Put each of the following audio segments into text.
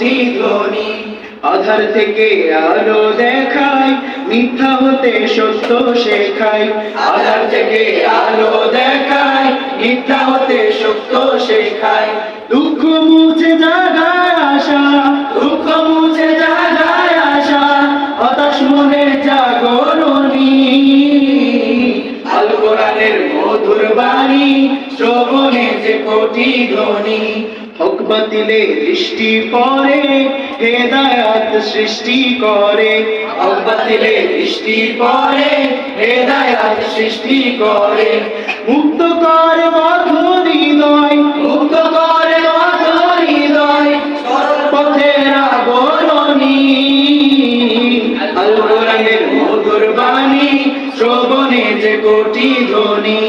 কোটি ধ্বনি। আধার থেকে আলো দেখায়, মিথ্যা হতে সত্য শেখায়। আধার থেকে আলো দেখায়, মিথ্যা হতে সত্য শেখায়। দুঃখ মুছে জাগায় আশা, দুঃখ মুছে জাগায় আশা, হতাশ মনের জাগরণী। আল কোরআনের মধুর বাণী, শ্রবণে যে কোটি ধ্বনি। হক বাতিলে দৃষ্টি পড়ে, হেদায়াত সৃষ্টি করে। হক বাতিলে দৃষ্টি পড়ে, হেদায়াত সৃষ্টি করে। মুক্ত করে বদ্ধ হৃদয়, মুক্ত করে বদ্ধ হৃদয়, সরল পথের আবরণী। আল কোরআনের মধুর বাণী, শ্রবণে যে কোটি ধ্বনি।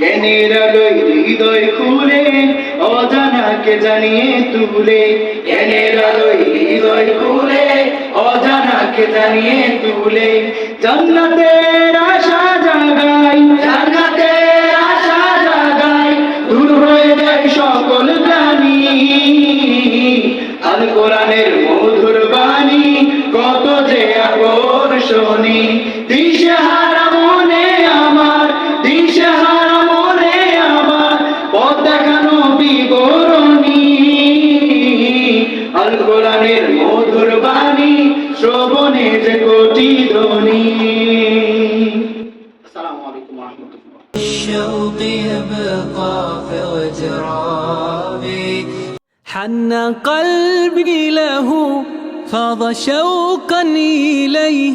জ্ঞানের আলোয় হৃদয় খুলে, অজানাকে জানিয়ে তুলে। জ্ঞানের আলোয় হৃদয় খুলে, অজানাকে জানিয়ে তুলে। জান্নাতের আশা জাগায়, জান্নাতের আশা জাগায়, দূর হয়ে যায় সকল গ্লানি। আল কোরআনের মধুর বাণী, কত যে আকর্ষণী। দিশেহারা মনে আমার, দিশেহারা মনে আমার, পথ দেখানো বিবরণী। আল কোরআনের মধুর বাণী, শ্রবণে যে কোটি ধ্বনি। আসসালামু আলাইকুম ওয়া রাহমাতুল্লাহ। الشوق يبقى في اغترابي حن قلبي له فاض شوقا إليه